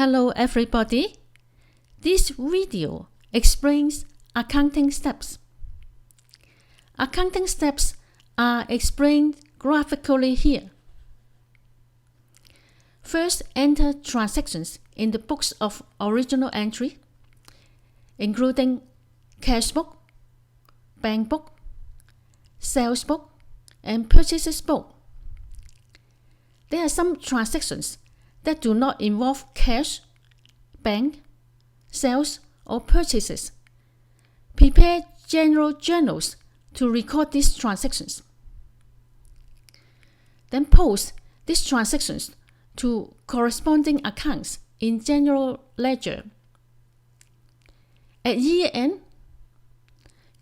Hello everybody. This video explains accounting steps. Accounting steps are explained graphically here. First, enter transactions in the books of original entry, including cash book, bank book, sales book, and purchases book. There are some transactions that do not involve cash, bank, sales, or purchases. Prepare general journals to record these transactions. Then post these transactions to corresponding accounts in general ledger. At year end,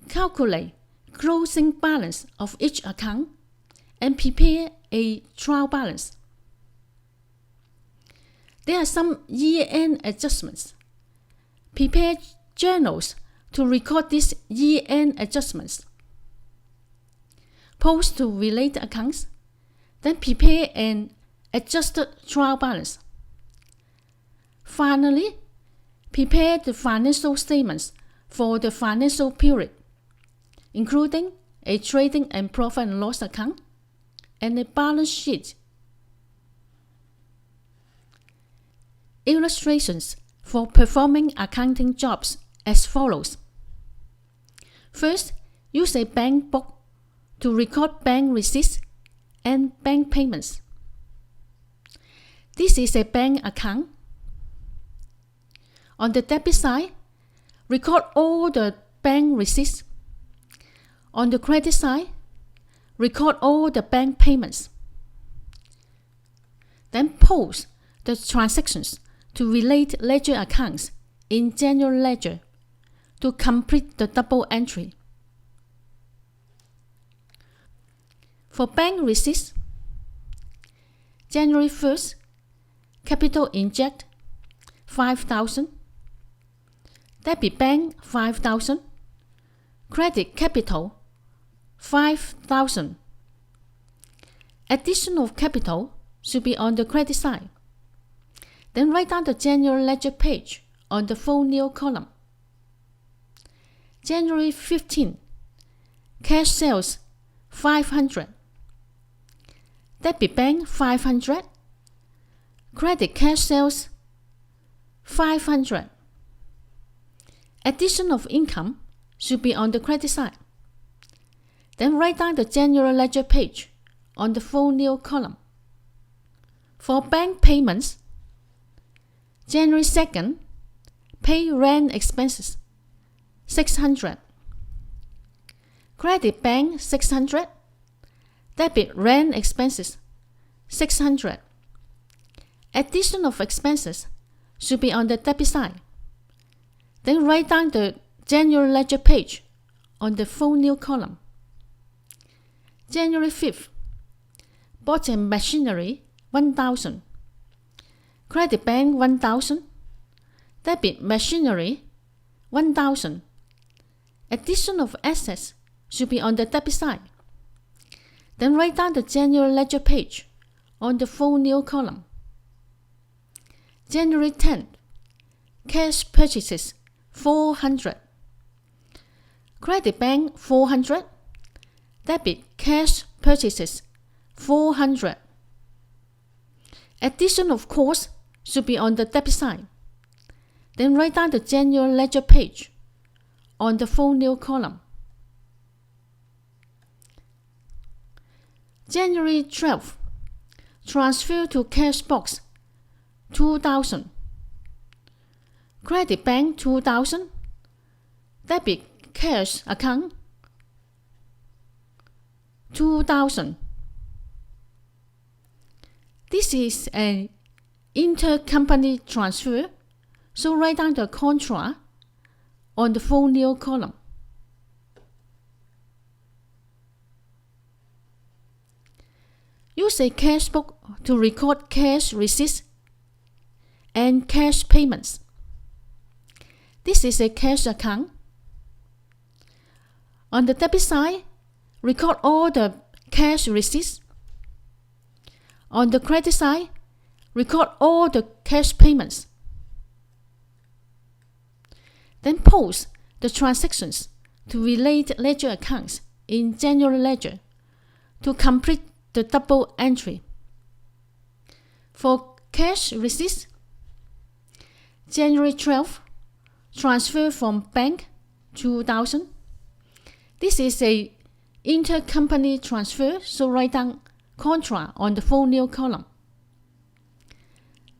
calculate closing balance of each account and prepare a trial balance. There are some year-end adjustments. Prepare journals to record these year-end adjustments. Post to related accounts, then prepare an adjusted trial balance. Finally, prepare the financial statements for the financial period, including a trading and profit and loss account and a balance sheet. Illustrations for performing accounting jobs as follows. First, use a bank book to record bank receipts and bank payments. This is a bank account. On the debit side, record all the bank receipts. On the credit side, record all the bank payments. Then post the transactions to relate ledger accounts in general ledger to complete the double entry. For bank receipts, January 1st, capital inject 5,000, debit bank 5,000, credit capital 5,000. Additional capital should be on the credit side. Then write down the general ledger page on the folio column. January 15, cash sales 500, debit bank 500, credit cash sales 500. Addition of income should be on the credit side. Then write down the general ledger page on the folio column. For bank payments, January 2nd, pay rent expenses 600, credit bank 600, debit rent expenses 600. Addition of expenses should be on the debit side. Then write down the general ledger page on the folio column. January 5th, bought a machinery 1,000, credit bank 1,000, debit machinery 1,000. Addition of assets should be on the debit side. Then write down the general ledger page on the folio column. January 10th, cash purchases 400, credit bank 400, debit cash purchases 400. Addition of costs should be on the debit side. Then write down the general ledger page on the folio column. January 12th, transfer to cash box 2,000, credit bank 2,000, debit cash account 2,000. This is an intercompany transfer, so write down the contra on the folio column. Use a cash book to record cash receipts and cash payments. This is a cash account. On the debit side, record all the cash receipts. On the credit side, record all the cash payments. Then post the transactions to related ledger accounts in general ledger to complete the double entry. For cash receipts, January 12th, transfer from bank 2,000. This is a intercompany transfer, so write down contra on the folio column.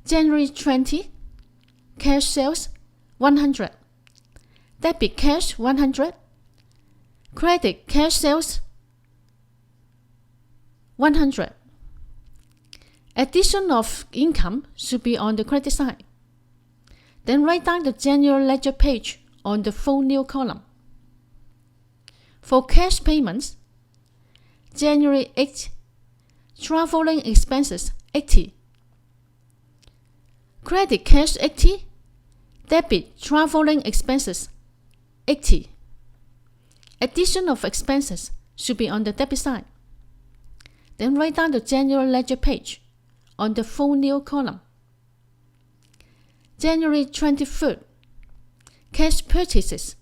January 20, cash sales 100. Debit cash 100. Credit cash sales 100. Addition of income should be on the credit side. Then write down the general ledger page on the folio column. For cash payments, January 8, traveling expenses 80. Credit cash 80. Debit traveling expenses 80. Addition of expenses should be on the debit side. Then write down the general ledger page on the folio column. January 23rd, cash purchases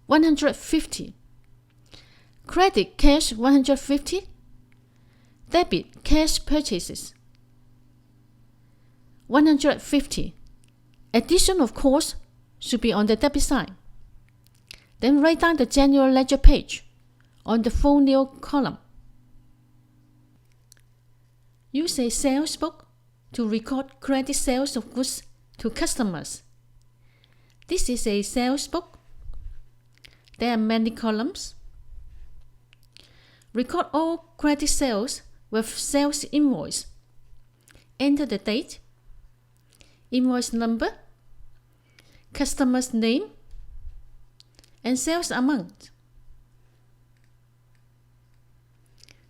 150. Credit cash 150. Debit cash purchases 150. Addition of course should be on the debit side. Then write down the general ledger page on the folio column. Use a sales book to record credit sales of goods to customers. This is a sales book. There are many columns. Record all credit sales with sales invoice. Enter the date, invoice number, customer's name, and sales amount.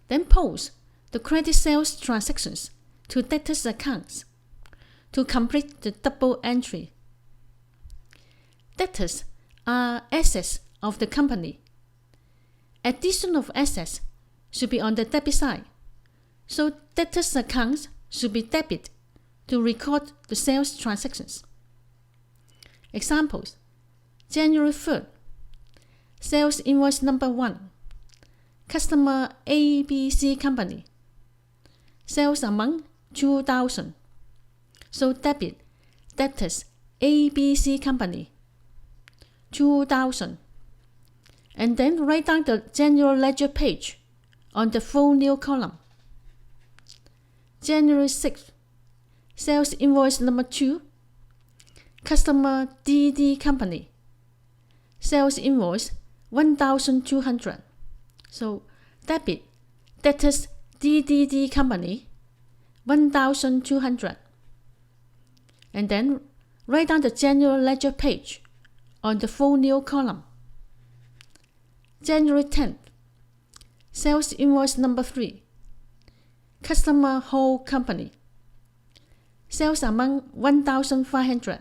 Then post the credit sales transactions to debtors accounts to complete the double entry. Debtors are assets of the company. Addition of assets should be on the debit side, so debtors accounts should be debit to record the sales transactions. Examples: January 3rd, sales invoice number 1, customer ABC company, sales amount 2,000, so debit debtors ABC company 2,000, and then write down the general ledger page on the folio column. January 6th, sales invoice number 2, customer DD company, sales invoice 1,200, so debit debtors DDD company 1,200, and then write down the general ledger page on the folio column. January 10th, sales invoice number 3, customer whole company, sales amount 1,500,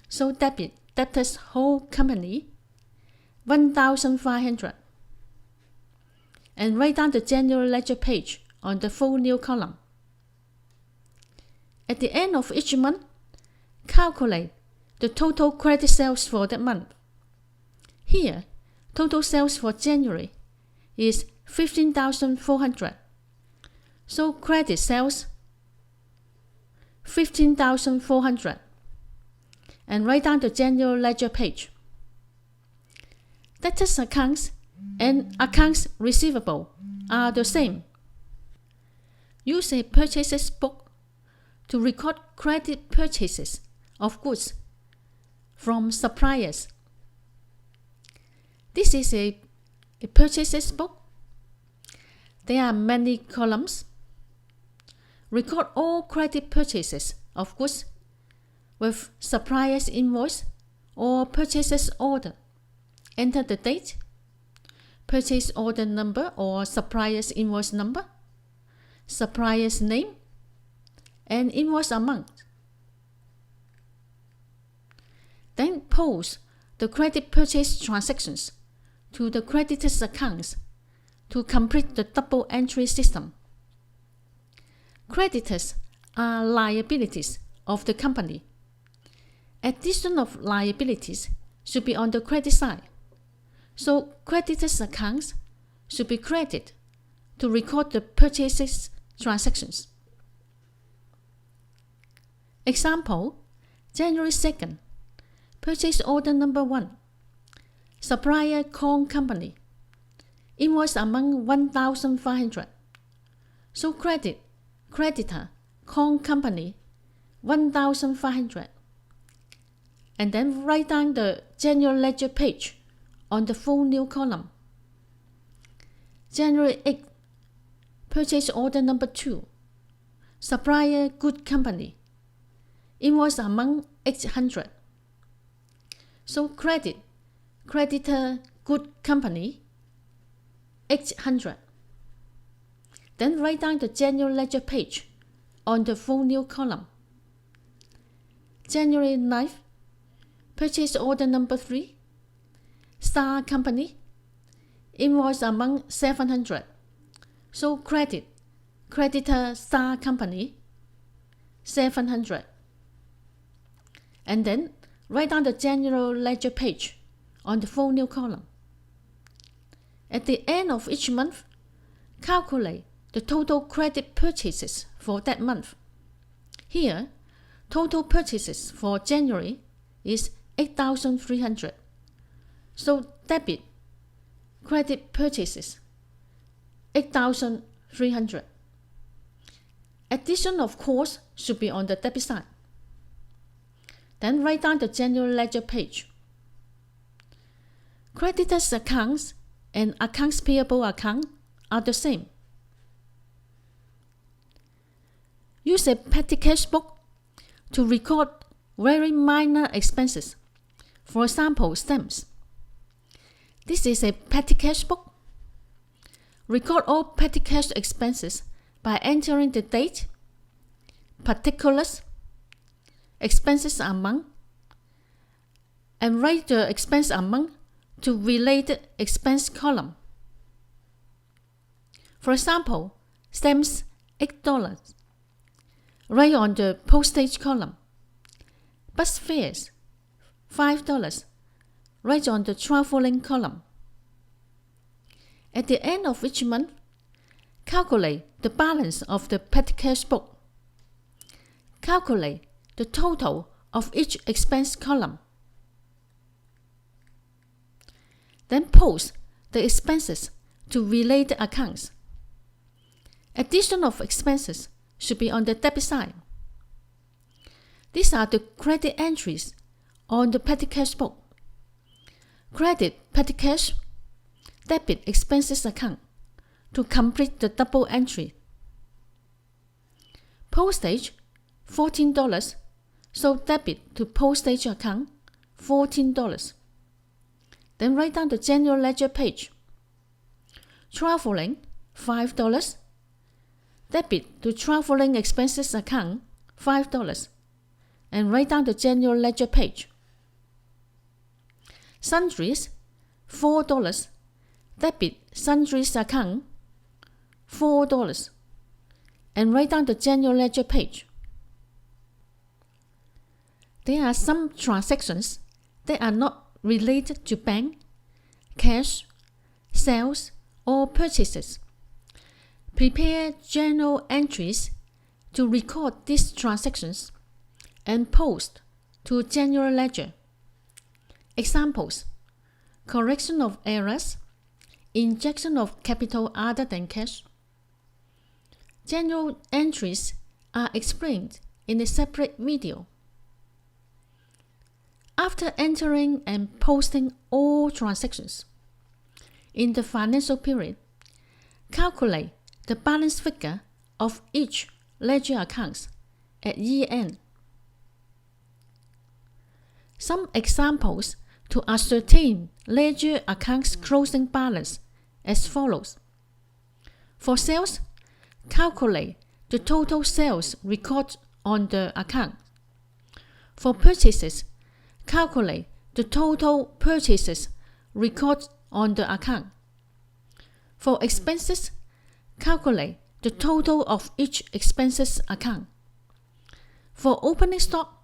so debit debtors whole company 1,500, and write down the general ledger page on the folio column. At the end of each month, calculate the total credit sales for that month. Here, total sales for January is 15,400, so credit sales 15,400, and write down the general ledger page. Debtors accounts and accounts receivable are the same. Use a purchases book to record credit purchases of goods from suppliers. This is a purchases book. There are many columns. Record all credit purchases of goods with supplier's invoice or purchases order. Enter the date, purchase order number or supplier's invoice number, supplier's name, and invoice amount. Then post the credit purchase transactions to the creditor's accounts to complete the double entry system. Creditors are liabilities of the company. Addition of liabilities should be on the credit side. So creditors' accounts should be credited to record the purchases transactions. Example, January 2nd, purchase order number 1, supplier Wong company, invoice amount 1,500. So creditor Wong company 1,500. And then write down the general ledger page on the full new column. January 8th, purchase order number 2, supplier good company, invoice amount 800. So creditor good company 800. Then write down the general ledger page on the full new column. January 9th, purchase order number 3, Star company, invoice amount 700. So creditor Star company 700. And then write down the general ledger page on the full new column. At the end of each month, calculate the total credit purchases for that month. Here, total purchases for January is 8,300. So debit credit purchases 8,300. Addition of course should be on the debit side. Then write down the general ledger page. Creditors' accounts and accounts payable account are the same. Use a petty cash book to record very minor expenses. For example, stamps. This is a petty cash book. Record all petty cash expenses by entering the date, particulars, expenses amount, and write the expense amount to related expense column. For example, stamps $8. Write on the postage column. Bus fares $5. Write on the traveling column. At the end of each month, calculate the balance of the petty cash book. Calculate the total of each expense column. Then post the expenses to related accounts. Addition of expenses should be on the debit side. These are the credit entries on the petty cash book. Credit petty cash, debit expenses account to complete the double entry. Postage $14, so debit to postage account $14. Then write down the general ledger page. Traveling $5, debit to traveling expenses account $5, and write down the general ledger page. Sundries $4, debit sundries account $4, and write down the general ledger page. There are some transactions that are not related to bank, cash, sales, or purchases. Prepare journal entries to record these transactions and post to general ledger. Examples: correction of errors, injection of capital other than cash. General entries are explained in a separate video. After entering and posting all transactions in the financial period, calculate the balance figure of each ledger accounts at year-end. Some examples to ascertain ledger accounts closing balance as follows. For sales, calculate the total sales recorded on the account. For purchases, calculate the total purchases recorded on the account. For expenses, calculate the total of each expenses account. For opening stock,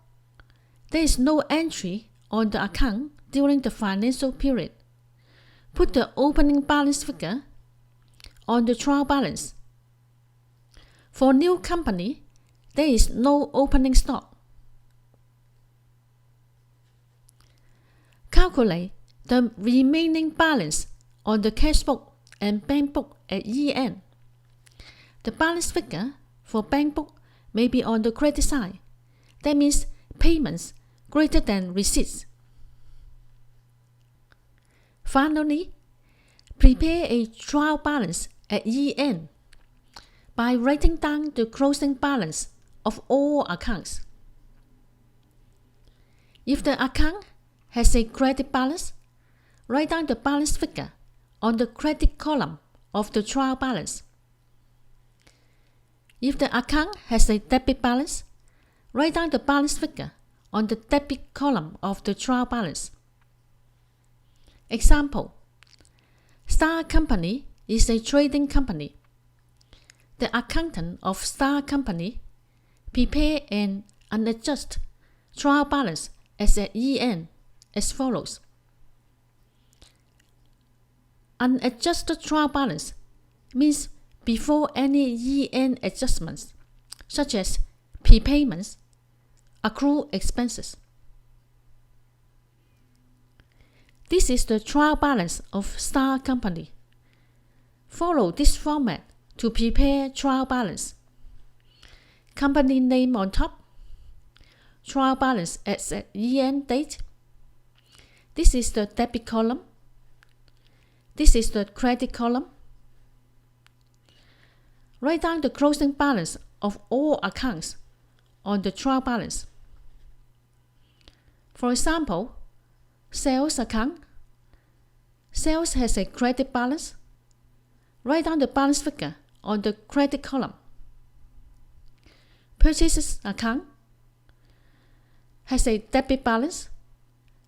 there is no entry on the account during the financial period, put the opening balance figure on the trial balance. For new company, there is no opening stock. Calculate the remaining balance on the cash book and bank book at year-end. The balance figure for bank book may be on the credit side. That means payments greater than receipts. Finally, prepare a trial balance at year-end by writing down the closing balance of all accounts. If the account has a credit balance, write down the balance figure on the credit column of the trial balance. If the account has a debit balance, write down the balance figure on the debit column of the trial balance. Example: Star Company is a trading company. The accountant of Star Company prepare an unadjusted trial balance as at year-end as follows. Unadjusted trial balance means before any year-end adjustments, such as prepayments, accrued expenses. This is the trial balance of Star Company. Follow this format to prepare trial balance. Company name on top, trial balance as at year-end date. This is the debit column. This is the credit column. Write down the closing balance of all accounts on the trial balance. For example, sales account. Sales has a credit balance. Write down the balance figure on the credit column. Purchases account has a debit balance.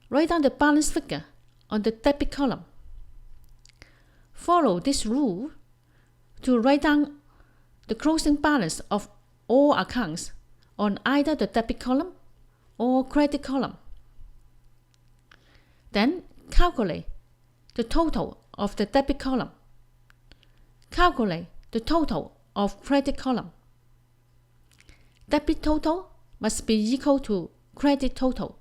Write down the balance figure on the debit column. Follow this rule to write down the closing balance of all accounts on either the debit column or credit column. Then calculate the total of the debit column. Calculate the total of credit column. Debit total must be equal to credit total.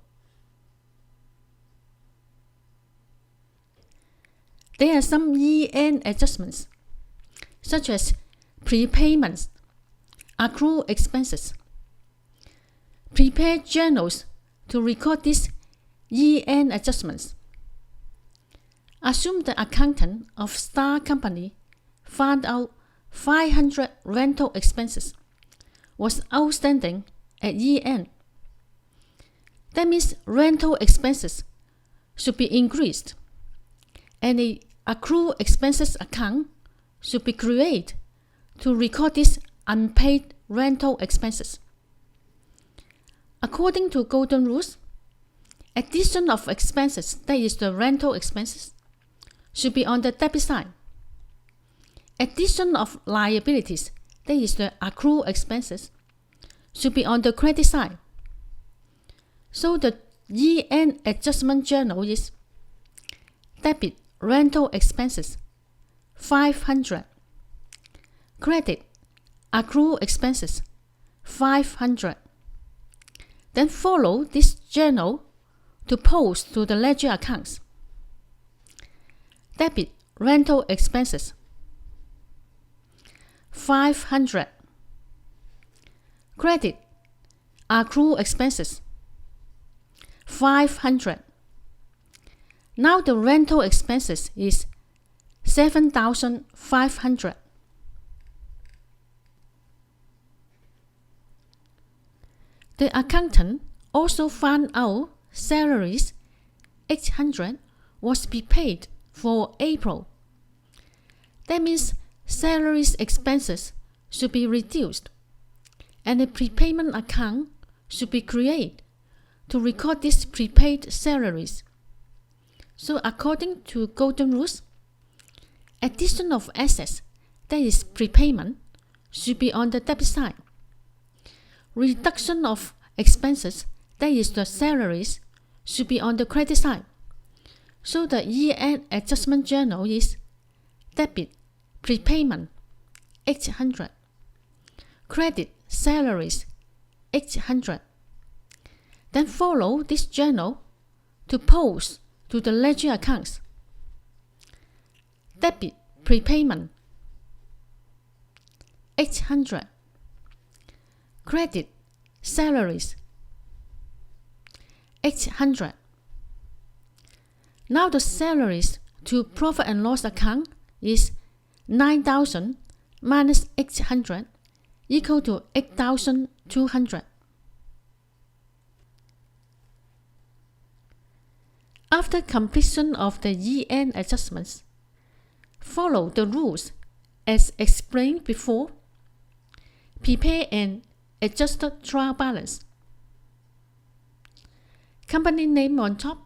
There are some year-end adjustments, such as prepayments, accrued expenses. Prepare journals to record these year-end adjustments. Assume the accountant of Star Company found out 500 rental expenses was outstanding at year-end. That means rental expenses should be increased, and a accrued expenses account should be created to record these unpaid rental expenses. According to golden rules, addition of expenses, that is the rental expenses, should be on the debit side. Addition of liabilities, that is the accrued expenses, should be on the credit side. So the year-end adjustment journal is debit rental expenses 500, credit accrued expenses 500. Then follow this journal to post to the ledger accounts. Debit rental expenses 500, credit accrued expenses 500. Now the rental expenses is 7,500. The accountant also found out salaries 800 was be paid for April. That means salaries expenses should be reduced, and a prepayment account should be created to record these prepaid salaries. So according to golden rules, addition of assets, that is prepayment, should be on the debit side. Reduction of expenses, that is the salaries, should be on the credit side. So the year-end adjustment journal is debit prepayment 800, credit salaries 800. Then follow this journal to post to the ledger accounts. Debit prepayment 800, credit salaries 800. Now the salaries to profit and loss account is 9,000 minus 800 equal to 8,200. After completion of the year-end adjustments, follow the rules as explained before. Prepare an adjusted trial balance. Company name on top.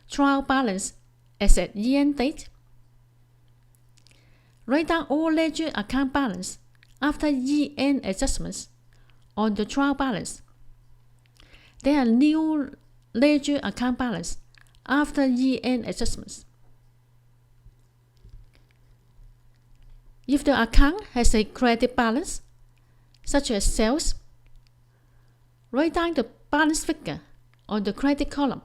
Trial balance as at year-end date. Write down all ledger account balance after year-end adjustments on the trial balance. There are new ledger account balance after year-end adjustments. If the account has a credit balance, such as sales, write down the balance figure on the credit column.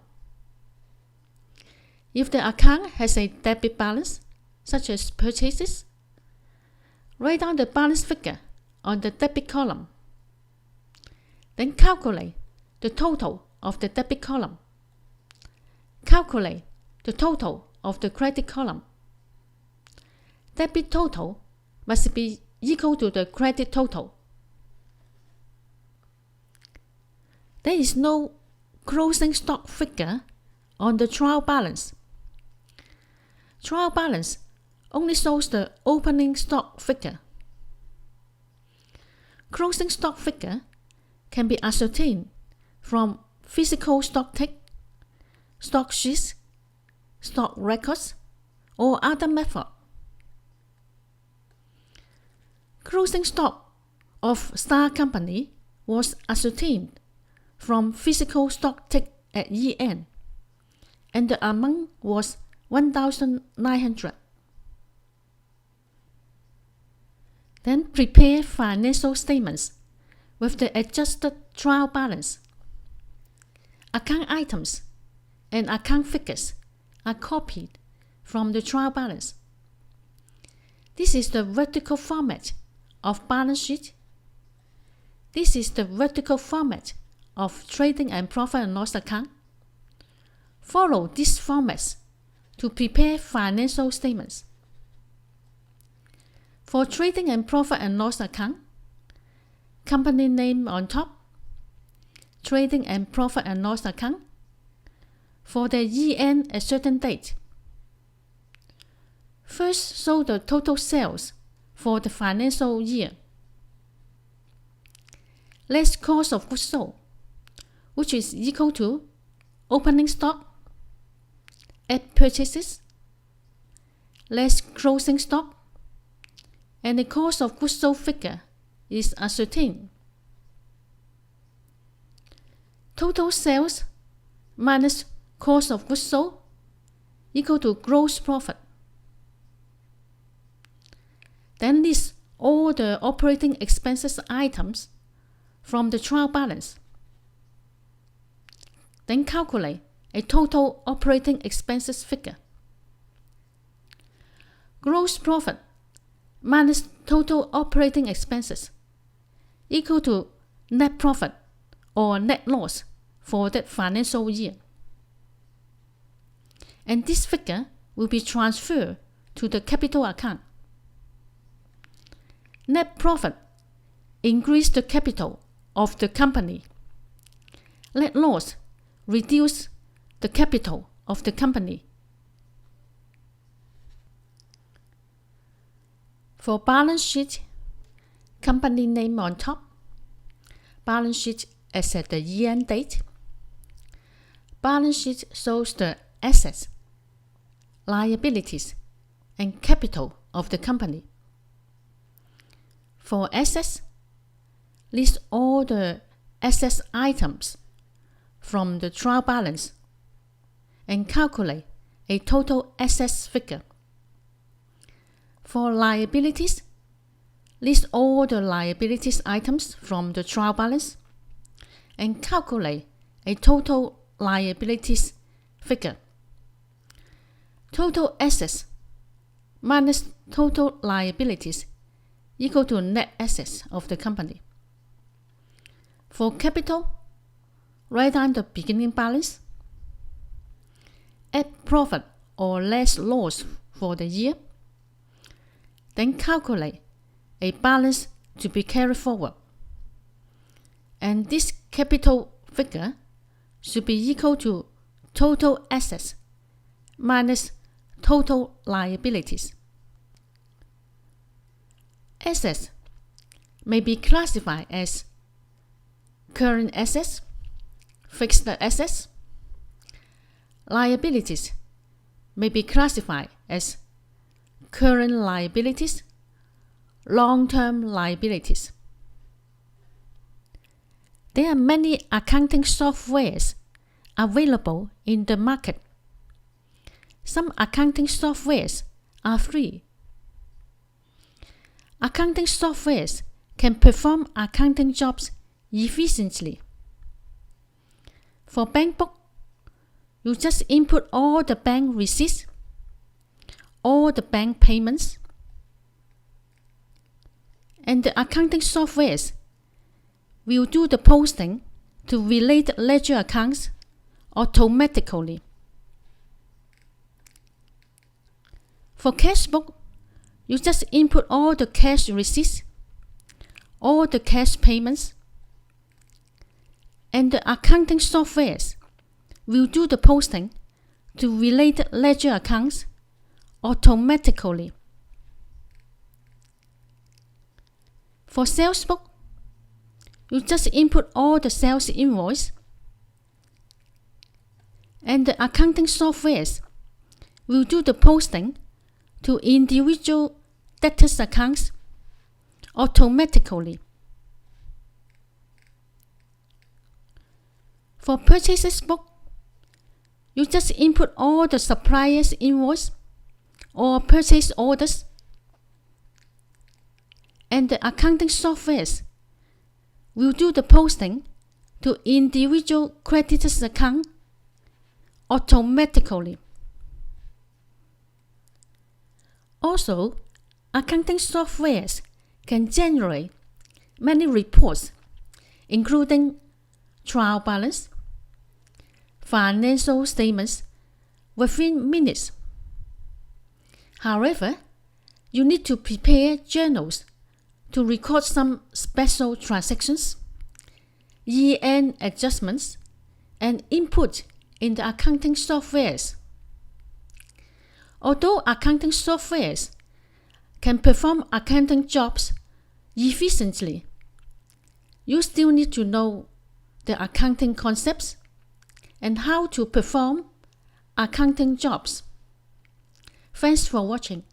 If the account has a debit balance, such as purchases, write down the balance figure on the debit column. Then calculate the total of the debit column. Calculate the total of the credit column. Debit total must be equal to the credit total. There is no closing stock figure on the trial balance. Trial balance only shows the opening stock figure. Closing stock figure can be ascertained from physical stock tick, stock sheets, stock records, or other method. Closing stock of Star Company was ascertained from physical stock tick at year-end, and the amount was 1,900. Then prepare financial statements with the adjusted trial balance. Account items and account figures are copied from the trial balance. This is the vertical format of balance sheet. This is the vertical format of trading and profit and loss account. Follow these formats to prepare financial statements. For trading and profit and loss account, company name on top, trading and profit and loss account for the year-end at certain date. First, show the total sales for the financial year. Less cost of goods sold, which is equal to opening stock, add purchases, less closing stock, and the cost of goods sold figure is ascertained. Total sales minus cost of goods sold equal to gross profit. Then list all the operating expenses items from the trial balance. Then calculate a total operating expenses figure. Gross profit minus total operating expenses equal to net profit or net loss for that financial year. And this figure will be transferred to the capital account. Net profit increase the capital of the company. Net loss reduce the capital of the company. For balance sheet, company name on top, balance sheet as at the year-end date. Balance sheet shows the assets, liabilities, and capital of the company. For assets, list all the assets items from the trial balance and calculate a total assets figure. For liabilities, list all the liabilities items from the trial balance and calculate a total liabilities figure. Total assets minus total liabilities equal to net assets of the company. For capital, write down the beginning balance, add profit or less loss for the year, then calculate a balance to be carried forward. And this capital figure should be equal to total assets minus total liabilities. Assets may be classified as current assets, fixed assets. Liabilities may be classified as current liabilities, long-term liabilities. There are many accounting softwares available in the market. Some accounting softwares are free. Accounting softwares can perform accounting jobs efficiently. For bank book, you just input all the bank receipts, all the bank payments, and the accounting softwares will do the posting to related ledger accounts automatically. For cash book, you just input all the cash receipts, all the cash payments, and the accounting softwares will do the posting to related ledger accounts automatically. For sales book, you just input all the sales invoice, and the accounting softwares will do the posting to individual debtors accounts automatically. For purchases book, you just input all the suppliers' invoice or purchase orders, and the accounting softwares will do the posting to individual creditors' account automatically. Also, accounting softwares can generate many reports, including trial balance, financial statements, within minutes. However, you need to prepare journals to record some special transactions, year-end adjustments, and input in the accounting softwares. Although accounting softwares can perform accounting jobs efficiently, you still need to know the accounting concepts and how to perform accounting jobs. Thanks for watching.